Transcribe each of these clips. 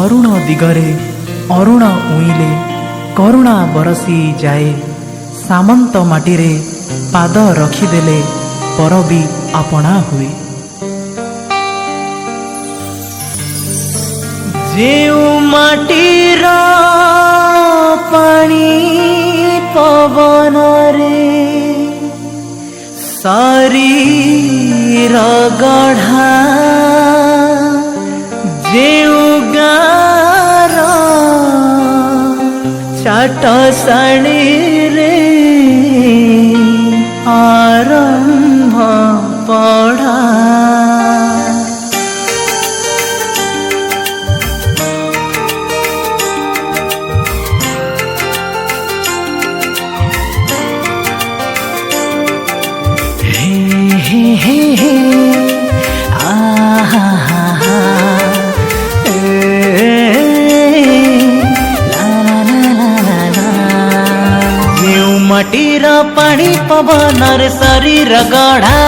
अरुण दिगरे अरुण उइले करुणा बरसी जाए। सामंत माटीरे पाद रखिदेले पर भी आपणा हुए। जेउ माटीर पानी पवन रे शरीर गढ़ा जेउ गार चाट साड़ी रे आरंभ पढ़ा। माटीर पानी पवन रे शरीर गढ़ा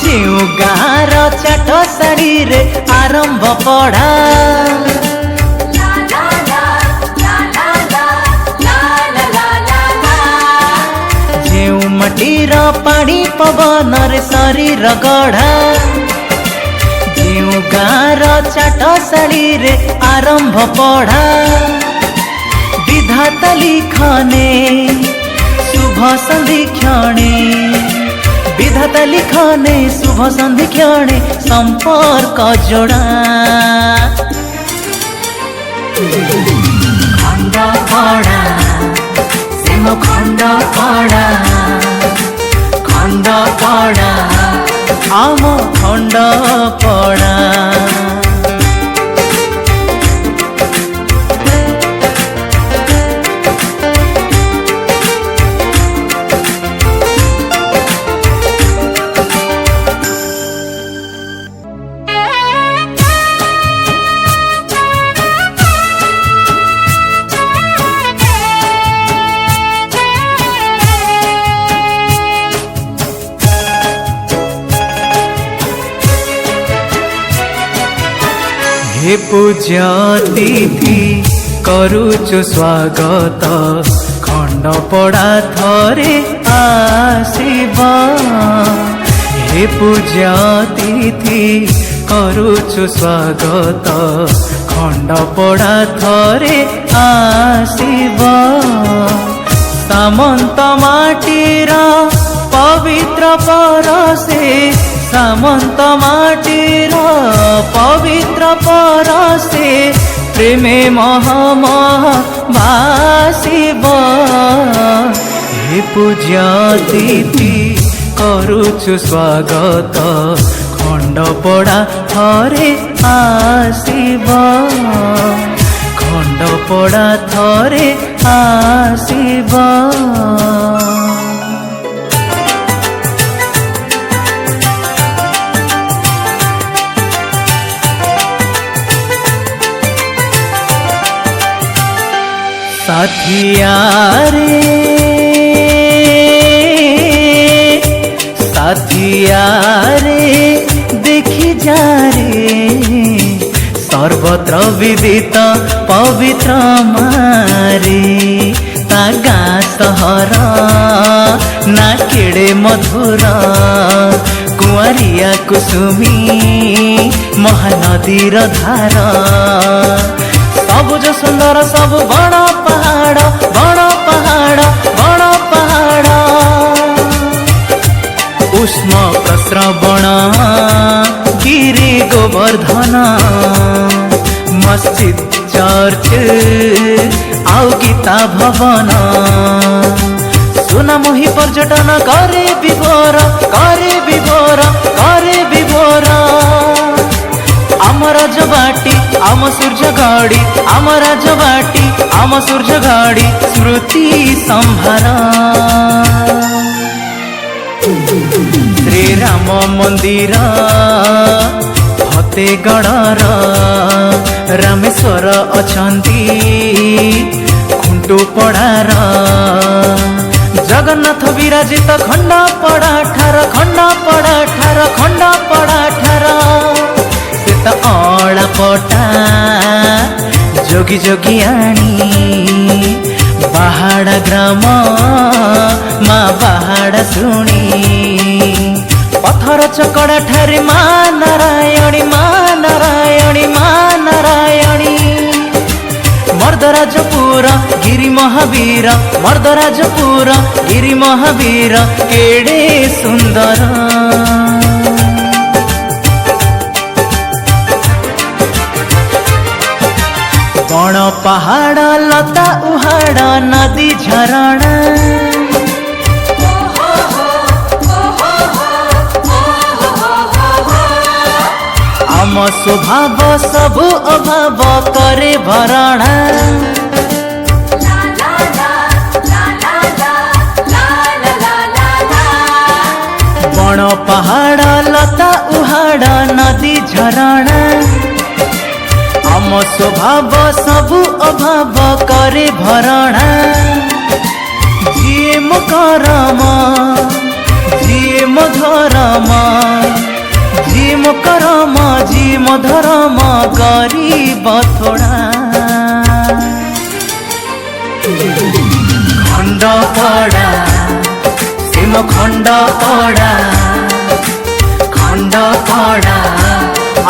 जेउ गार चाट साड़ी रे आरंभ पढ़ा। जेउ माटीर पानी पवन रे शरीर गढ़ा जेउ गार चाट साड़ी रे आरंभ पढ़ा। विधाता लिखने शुभ संधि क्षणे विधाता लिखने शुभ संधि क्षणे संपर्क जोड़ा। खंड पड़ा सेम खंड पड़ा खंड पड़ा आम खंड पड़ा। हे पूज्य अतिथि करुछु स्वागत खंड पड़ा थरे आसीब। हे पूज्य अतिथि करुछु स्वागत खंड पड़ा थरे आसीब। सामंत माटीर पवित्र परसे सामंत माटीर पवित्र परसे प्रेमे महमह भासिब। हे पूज्य अतिथि करुछु स्वागत खंड पड़ा थरे आसीब खंड पड़ा थरे आसीब। साथिया रे देखी जा रे सर्वत्र विदित पवित्र मारी ता गाँ सहर ना केड़े मधुर कुआरिया कुसुमी महानदीर धार सबुज सुंदर सब बड़ पहाड़ बड़ पहाड़ बड़ पहाड़ उष्म प्रस्रवण गिरी गोवर्धन मस्जिद चर्च आउ गीता भवन सुनामुही पर्यटन करे विभोर करे विभोर करे विभोर। आम राजबाटी आम सूर्य गाड़ी आम राजबाटी आम सूर्य गाड़ी स्मृति संभार। श्री राम मंदिर फतेगढ़ रामेश्वर अछंती खुंटुपड़ार जगन्नाथ विराजित खंड पड़ा ठार से तो अड़ा पटा जोगी जोगी आनी बाहाड़ा ग्राम माँ बाहाड़ा शुणी पथर चकड़ा ठारे माँ नारायणी मर्दराजपुर गिरी महावीर मर्दराजपुर गिरी महावीर केड़े सुंदर बण पहाड़ लता उहाड़ नदी झरणा आम स्वभाव सबु अभाव करे भरणा बण पहाड़ लता उहाड़ नदी झरणा आम स्वभाव सबु अभाव करे भरणा जीए मो करम जीए मो धरम जी मो करम जी मो धरम गरीब थोड़ा खंड पड़ा सिम खंड पड़ा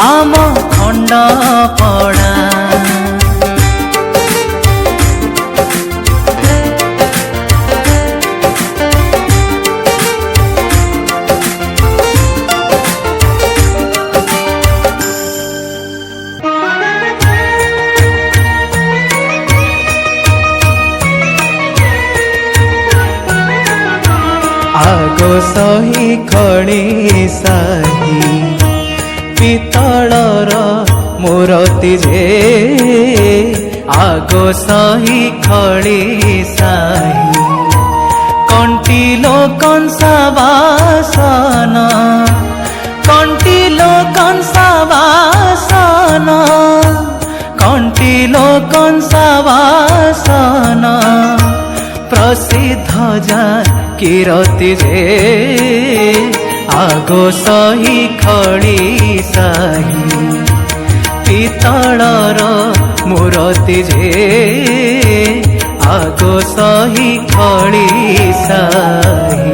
आम खंड पड़ा आगो सही खड़ी साही पितलर मूर्ति जे आगो सही खड़ी साही कंटिलो कंसावासन कंटिलो कंसावासन कंटिलो कंसावासन प्रसिद्ध जा कीरति जे आगो सही खड़ी साही पितलर मूर्ति जे आगो सही खड़ी साही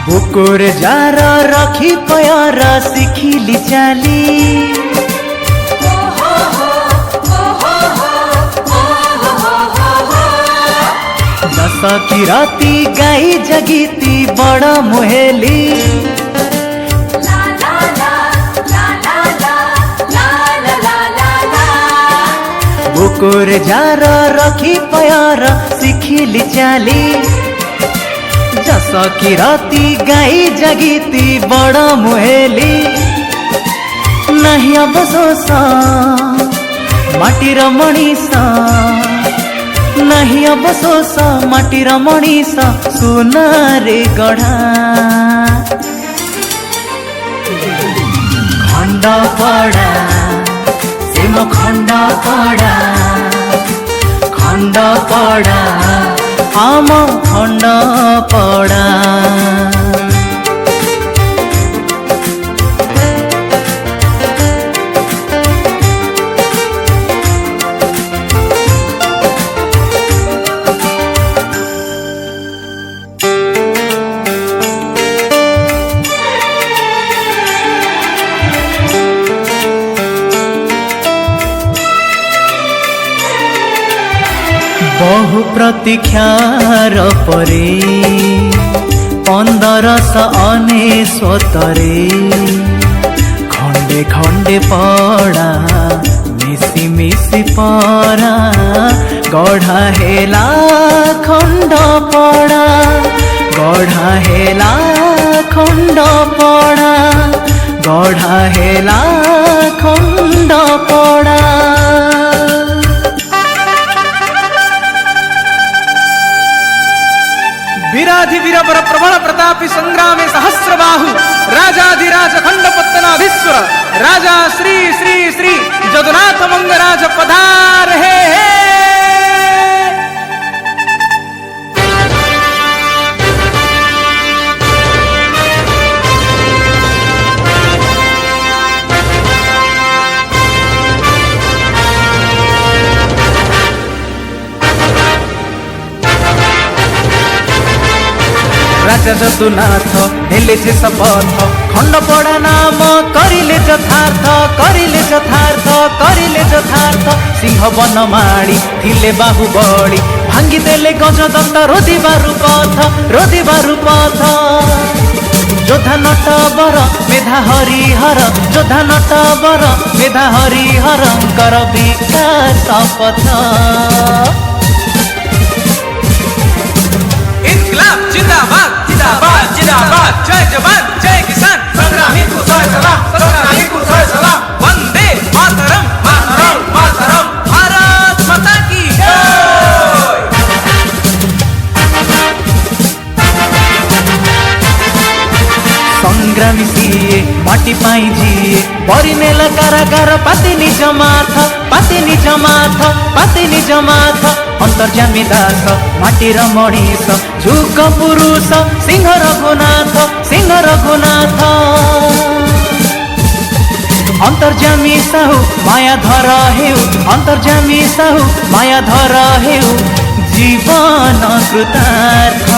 बुकुर जार रखी पयार शिखिली चाली दस की राती गाई जगीती बड़ा मुहेली बुकुर जार रखी पयार शिखिली चाली जस की राती गाई जगीती बड़ा मुहेली नहीं अफसोस माटीर मनीषा नहीं अफसोस माटीर मनीषा सुनारे गढ़ा खंड पड़ा सिम खंड पड़ा पड़ा आम खंड पड़ा। बहु प्रतीक्षार परे 1519 खंडे खंडे पड़ा मिसी मिसी परा गढ़ा हेला खंड पड़ा गढ़ा हेला खंड पड़ा गढ़ा हेला खंड पड़ा। वीराधिवीर वर प्रबल प्रतापी संग्रामे सहस्रबाहु राजाधिराज खंडपत्तनाधीश्वर राजा श्री श्री श्री जगन्नाथ मंगराज पधार हे। राजा जदुनाथ नेले जे शपथ खंड पड़ा नाम करिले यथार्थ करिले यथार्थ करिले यथार्थ। सिंह वन माड़ी थिले बाहुबली भांगी देले गजदत्त रोधिबारु पथ जोधा नटवर मेधा हरिहर जोधा नटवर मेधा हरिहर कर विकास पथ। इनकलाब जिंदाबाद जिंदाबाद जिंदाबाद जय जवान जय किसान संग्रामी को जय सलाम संग्रामी को जय सलाम। वंदे मातरम मातरम मातरम भारत माता की जय। संग्रामी सीए माटी पाई जीए बरी नेला कारागार पाति निज माथ अंतर्जामी दास माटीर मणिष जुग पुरुष सिंह रघुनाथ अंतर्जामी साहू मायाधर हेउ अंतर्जामी साहू मायाधर हेउ जीवन कृतार्थ।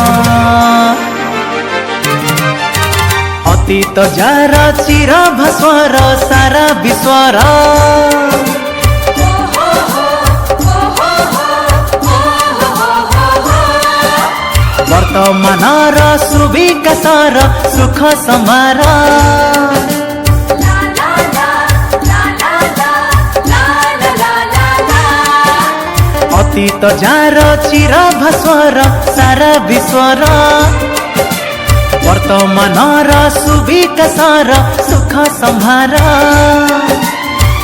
अतीत जार चिर भास्वर सारा विश्वर वर्तमानर सुविकासर सुख समार। अतीत जार चिर भास्वर सारा विश्वर वर्तमानर सुविकासर सुख संहार।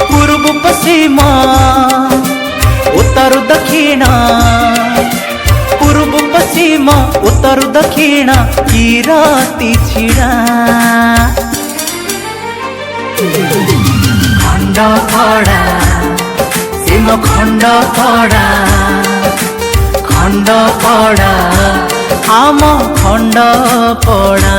पूर्व पश्चिम उत्तर दक्षिण पूर्व पश्चिम उत्तर दक्षिण किराती छिड़ा खंड पड़ा सीम खंड पड़ा आम खंड पड़ा।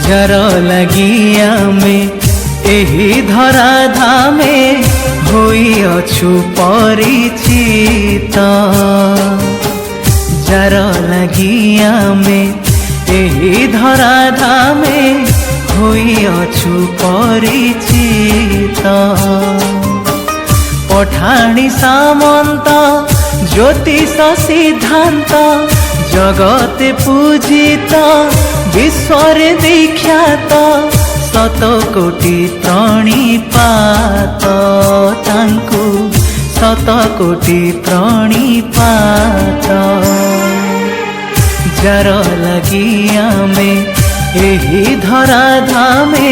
जर लगिया में एही धरा धामे होई अछु परिचित जर लगिया में एही धरा धामे होई अछु परिचित। पठाणी सामंत ज्योतिष सिद्धांत जगते पूजित विश्वर विख्यात शत कोटि प्रणिपात तांकु शत कोटि प्रणिपात। जार लगिया में ଏହି ଧରା ଧାମେ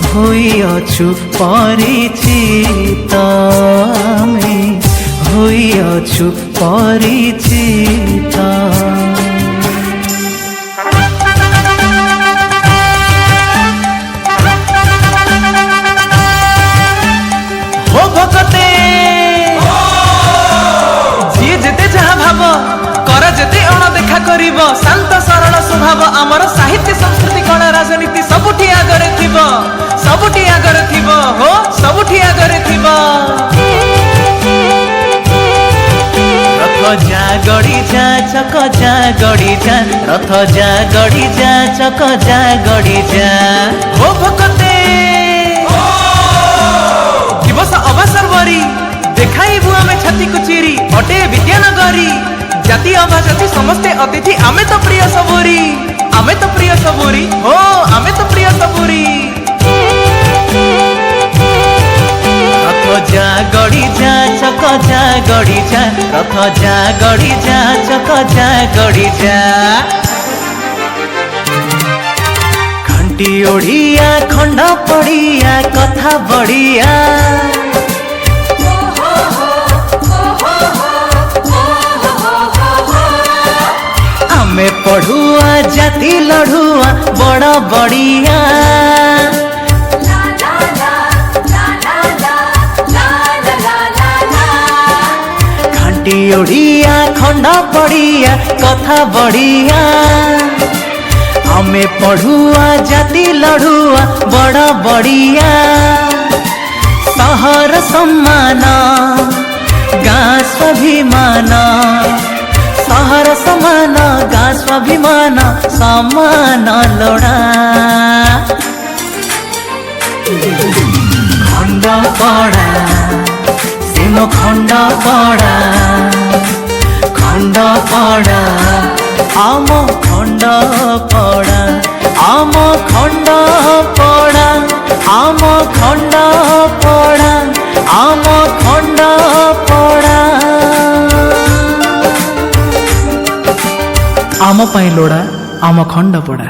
ହୋଇଅଛୁ ପରିଚିତ, ଆମେ ହୋଇଅଛୁ ପରିଚିତ। हो भगते जी जेते जहा भाव कर जेते अणदेखा करिब, शांत सरल स्वभाव आमर साहित्य संस्कृति कला राजनीति सबुठी आगरे थिब, सबुठी आगरे थिब, हो सबुठी आगरे थिब। रथ जा गड़ी जा चक जा गड़ी जा, रथ जा गड़ी जा चक जा गड़ी जा। हो भगते दिवस अवसर बरी देखाइबु आमे छाती को चिरी, अटे विद्यानगरी जाति अभाजाति समस्ते अतिथि आमे तो प्रिय सबुरी, आमे तो प्रिय सबुरी, हो आमे तो प्रिय सबुरी। रथ जा गड़ी जा चक जा गड़ी जा, रथ जा गड़ी जा चक जा गड़ी जा। घंटी ओढ़िया खंड पड़िया कथा बढ़िया, आमे पढ़ुआ जाति लड़ुआ बड़ बढ़िया। घंटी ओढ़िया खंड पड़िया कथा बढ़िया, आमे पढ़ुआ जाति लड़ुआ बड़ बढ़िया। सहर सम्मान गाँ स्वाभिमान, सहर समान गाँ स्वाभिमान समान लोड़ा। खंड पड़ा सिम खंड पड़ा, खंड पड़ा आम खंड पड़ा, आम खंड पड़ा, आम खंड पड़ा, आम खंड पड़ा। आम पाई लोड़ा आम खंड पड़ा।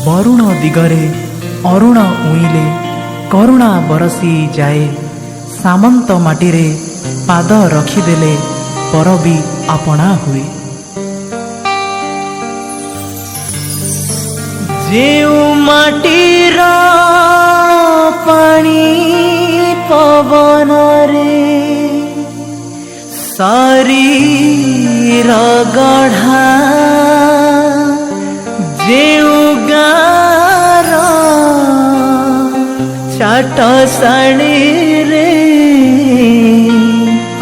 वरुण दिगरे अरुण उइले करुणा बरसी जाए, सामंत माटीरे पाद रखिदेले पर भी आपणा हुए। जेउ माटीर पानी पवन रे शरीर गढ़ा, जेउ गार चाट साड़ी रे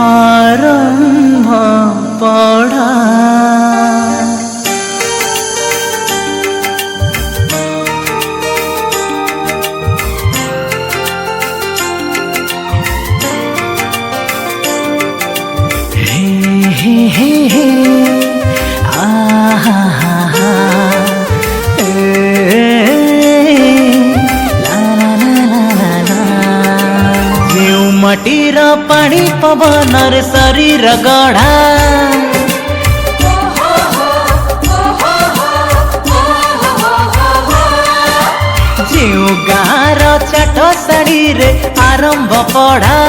आरंभ पढ़ा। हे हे हे आहा हा हा, माटीर पानी पवन रे शरीर गढ़ा, जेउ गाँर चाट साड़ी रे आरंभ पढ़ा।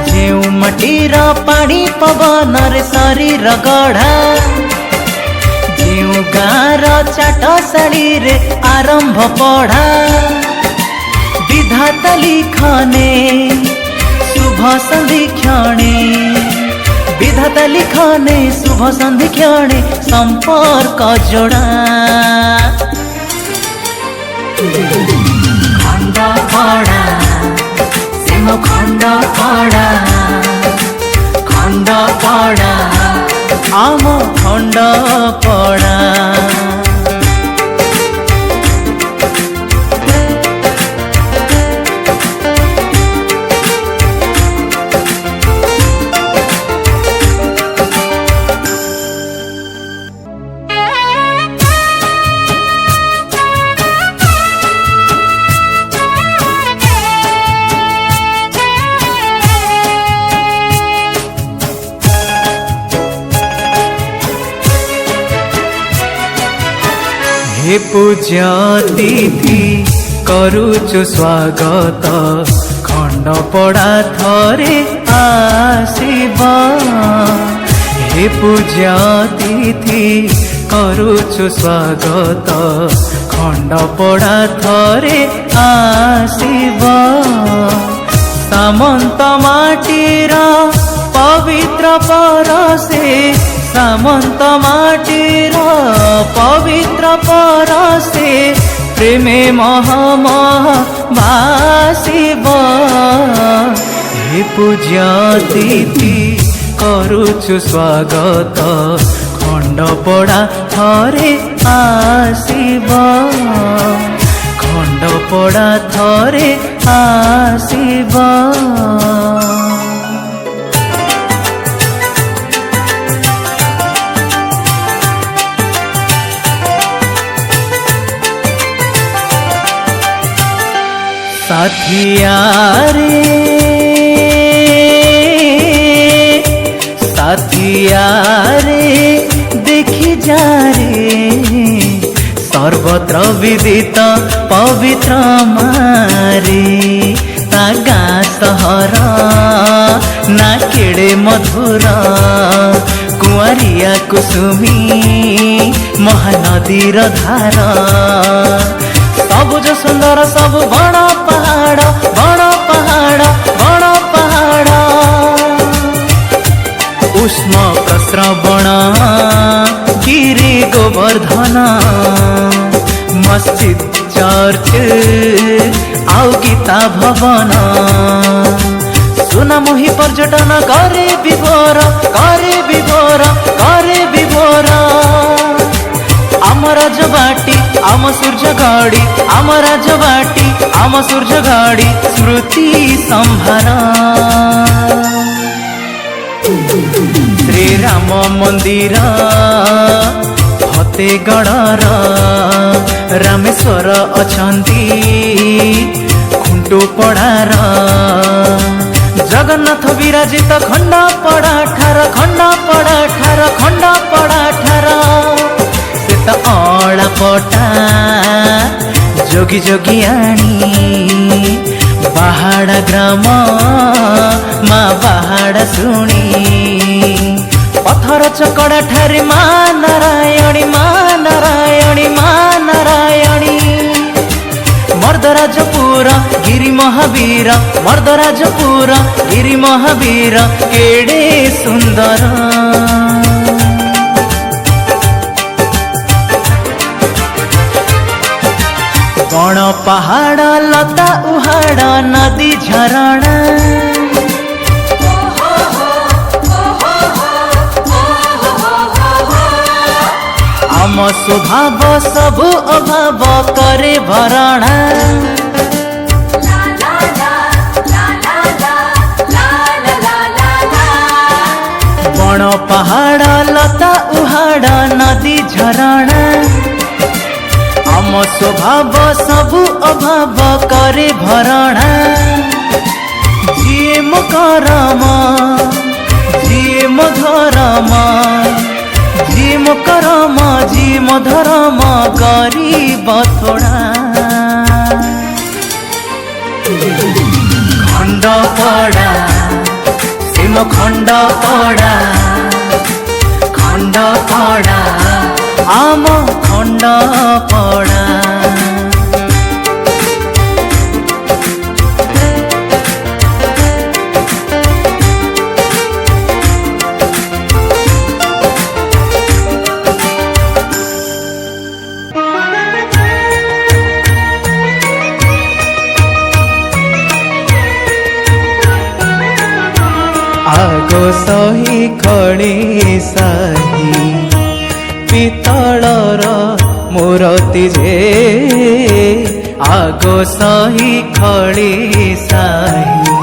जेउ माटीर पानी पवन रे शरीर गढ़ा, जेउ गाँर चाट साड़ी रे आरंभ पढ़ा। विधाता लिखने शुभ संधि क्षणे, विधाता लिखने शुभ संधि क्षणे संपर्क जोड़ा। खंड पड़ा सिम खंड पड़ा, खंड पड़ा आम खंड पड़ा। हे पूज्य अतिथि करुछु स्वागत खंडपड़ा थरे आसीब हे पूज्य अतिथि करुछु स्वागत खंडपड़ा थरे आसीब सामंत माटीर पवित्र परसे सामंत माटीर पवित्र परसे प्रेमे महमह भासिब हे पूज्य अतिथि करुछु स्वागत खंडपड़ा थरे आसीब खंडपड़ा थरे आसीब साथिया रे देखी जा रे सर्वत्र विदित पवित्र मारे ता गाँ सहर ना केड़े मधुर कुआरिया कुसुमी महानदीर धार सबुज सुंदर सब बड़ पहाड़ बड़ पहाड़ बड़ पहाड़ उष्म प्रस्रवण गिरी गोवर्धन मस्जिद चर्च आउ गीता भवन सुनामुही पर्यटन करे विभोर करे विभोर करे विभोर आम राजबाटी आम सूर्य गाड़ी आम राजबाटी आम सूर्य गाड़ी स्मृति संभार श्री राम मंदिर फतेगढ़ रामेश्वर अछंती खुंटुपड़ार जगन्नाथ विराजित खंडपड़ा ठार अड़ा पटा जोगी जोगी आनी बाहाड़ा ग्राम माँ बाहाड़ा शुणी पथर चकड़ा ठारे माँ नारायणी माँ नारायणी माँ नारायणी मर्दराजपुर गिरी महावीर मर्दराजपुर गिरी महावीर केड़े सुंदर बण पहाड़ लता उहाड़ नदी झरणा आम स्वभाव सबु अभाव करे भरणा बण पहाड़ लता उहाड़ नदी झरणा आम स्वभाव सबु अभाव करे भरणा जीए मो करम जीए मो धरम जी मो करम जी मो धरम गरीब थोड़ा खंडपड़ा सिम खंडपड़ा खंडपड़ा आम खंडपड़ा आगो सही खड़ी साही पितलर मूर्ति जे आगो सही खड़ी साही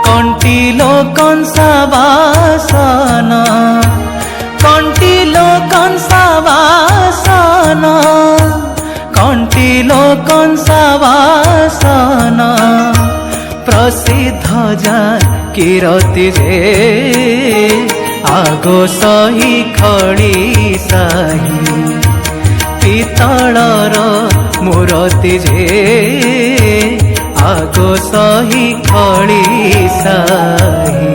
कंटिलो कंसावासन कंटिलो कंसावासन कंटिलो कंसावासन प्रसिद्ध जा किरति जे आगो सही खड़ी साही पितलर मूर्ति जे आगो सही खड़ी साही।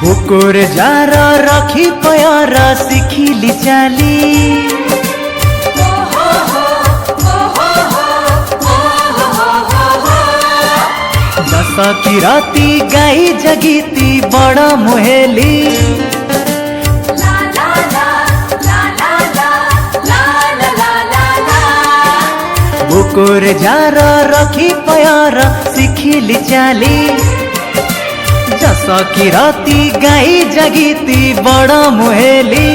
बुकुर जार रखी पयारा शिखिली चाली। दस की राती गाई जगीती बड़ा मुहेली। बुकुर जार रखी पयारा शिखिली चाली। जस की राती गाई जगीती बड़ा मुहेली।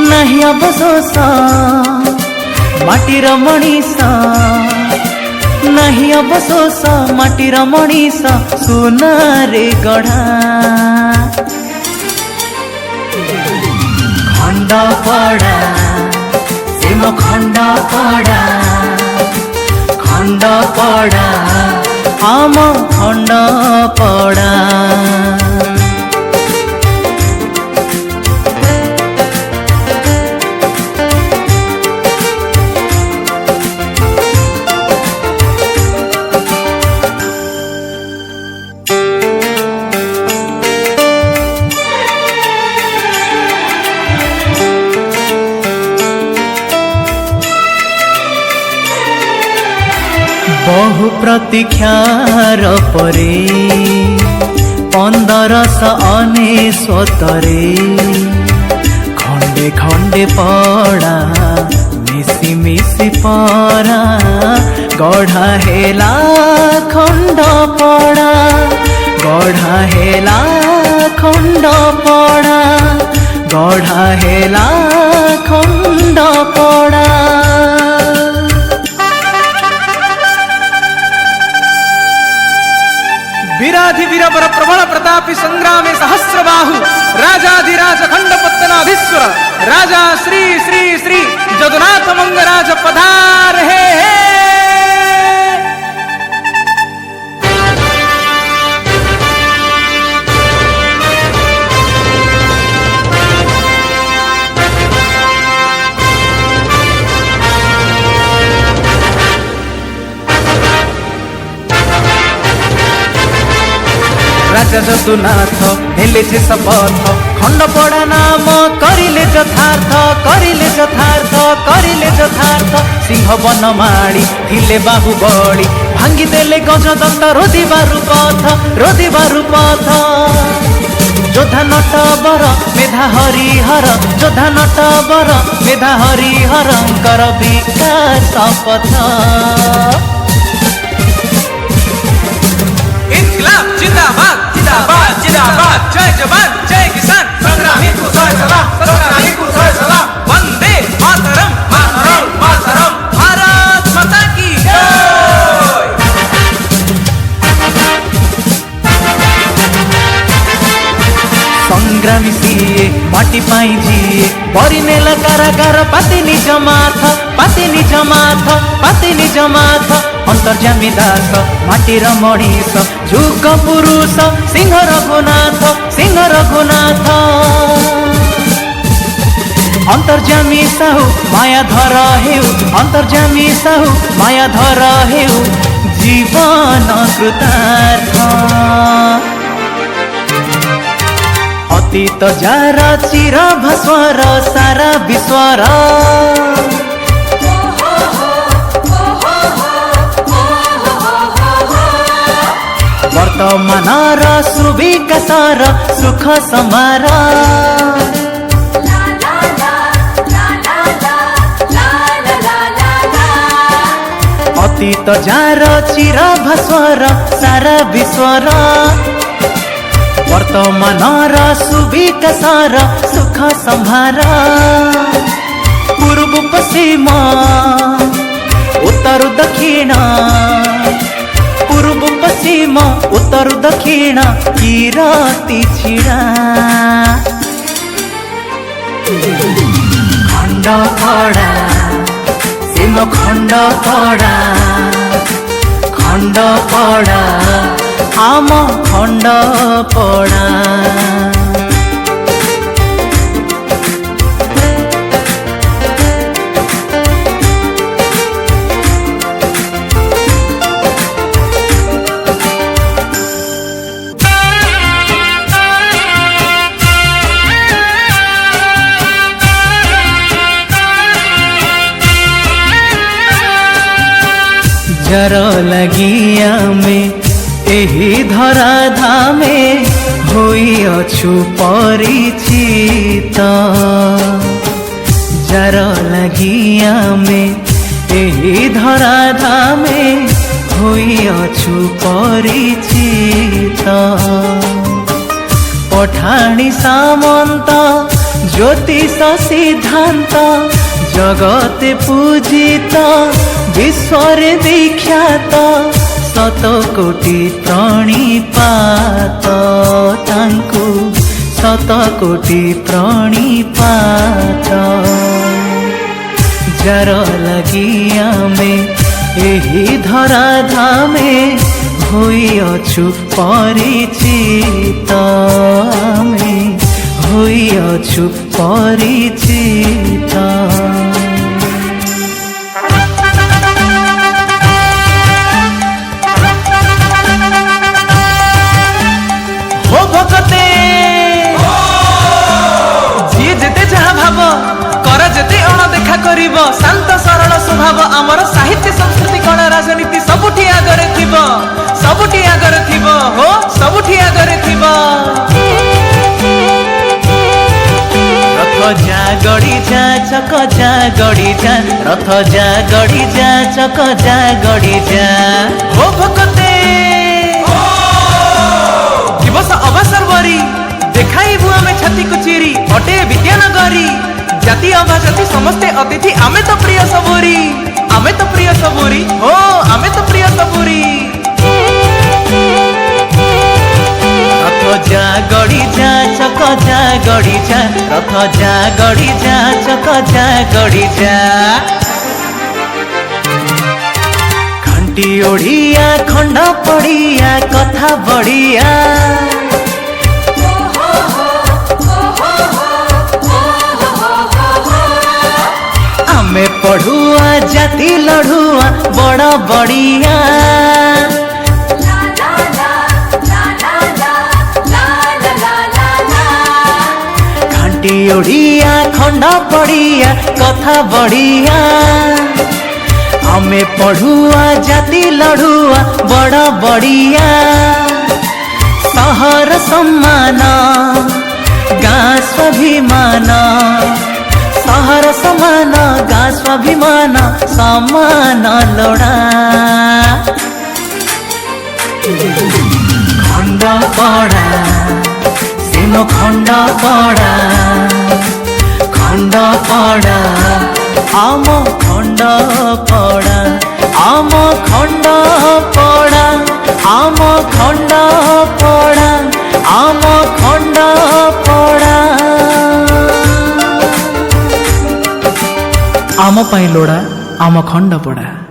नहीं अफसोस माटीर मणिसा, नहीं अफसोस माटीर मणिसा सुनारे गढ़ा। खंड पड़ा सिम खंड पड़ा, खंड पड़ा आम खंड पड़ा। बहु प्रतीक्षार परे 1519 खंडे खंडे पड़ा मिसी मिसी परा गढ़ा हेला खंड पड़ा, गढ़ा हेला खंड पड़ा, गढ़ा हेला खंड पड़ा। वीराधिवीरवर प्रबल प्रतापी संग्रामे सहस्रबाहु राजाधिराज खंडपत्तनाधीश्वर राजा श्री श्री श्री जदुनाथ मंगराज पधार हे। राजा जदुनाथ हेले जे शपथ खंड पड़ा नाम करिले यथार्थ, करिले यथार्थ, करिले यथार्थ। सिंह बनमाड़ी थिले बाहुबली भांगी देले गजदत्त रोदिबारु पथ, रोदिबारु पथ। जोधा नटवर मेधा हरिहर, जोधा नटवर मेधा हरिहरंकर विकास पथ। जिंदाबाद जिंदाबाद जिंदाबाद, जय जवान जय किसान, संग्रामी को जय सलाम, संग्रामी को जय सलाम। वंदे मातरम मातरम मातरम, भारत माता की जय। संग्रामी सीए माटी पाई जीए बरी नेला कारागार पाती निज माथ, पाती निज माथ, पाती निज माथ। अंतर्जामी दास माटीर मणिष जुग पुरुष सिंह रघुनाथ अंतर्जामी साहु माया धर हेउ अंतर्जामी साहु माया धर हेउ जीवन कृतार्थ अतीत जार चिर भस्वर सारा विश्वर वर्तमान सुविकासर सुख समार अतीत जार चिर भस्वर सारा विश्वर वर्तमान सुविकासर सुख संभार पूर्व पश्चिम उत्तर दक्षिण पूर्व पश्चिम उत्तर दक्षिण किरती छिड़ा खंड पड़ा सीम खंड पड़ा आम खंड पड़ा जर लगिया में एही धरा धामे होई अछु परिचित जर लगिया में एही धरा धामे होई अछु परिचित पठाणी सामंत ज्योतिष सिद्धांत जगते पूजित विश्वर विख्यात शत कोटि प्रणिपात तांकु शत कोटि प्रणिपात जार लगिया में एही धरा धामे होई अछु परिचित में होई अछु परिचित भगते जी जेते जहा भाव कर जेते अणदेखा करिब शांत सरल स्वभाव आमर साहित्य संस्कृति कला राजनीति सबुठी आगरे थिबो हो सबुठी आगरे थिबो रथ जा गड़ी जा चक जा गड़ी जा रथ जा गड़ी जा चक जा गड़ी जा हो भगते दिवस अवसर बरी देखाइबु आमे छाती को चिरी अटे विद्यानगरी जाति अभाजाति समस्ते अतिथि आमे तो प्रिय सबुरी हो आमे तो प्रिय सबुरी रथ जा गड़ी जा चक जा गड़ी जा रथ जा गड़ी जा चक जा गड़ी जा घंटी ओढ़िया खंड पड़िया कथा बढ़िया आमे पढ़ुआ जाति लड़ुआ बड़ा बढ़िया घंटी ओढ़िया खंड पड़िया कथा बढ़िया आमे पढ़ुआ जाति लड़ुआ बड़ा बढ़िया सहर सम्मान गाँ स्वाभिमान सहर समान गाँ स्वाभिमान समान लोड़ा खंड पड़ा सीम खंड पड़ा आम खंड पड़ा आम खंड पड़ा आम खंड पड़ा आम खंड पड़ा आम पाई लोड़ा आम खंड पड़ा।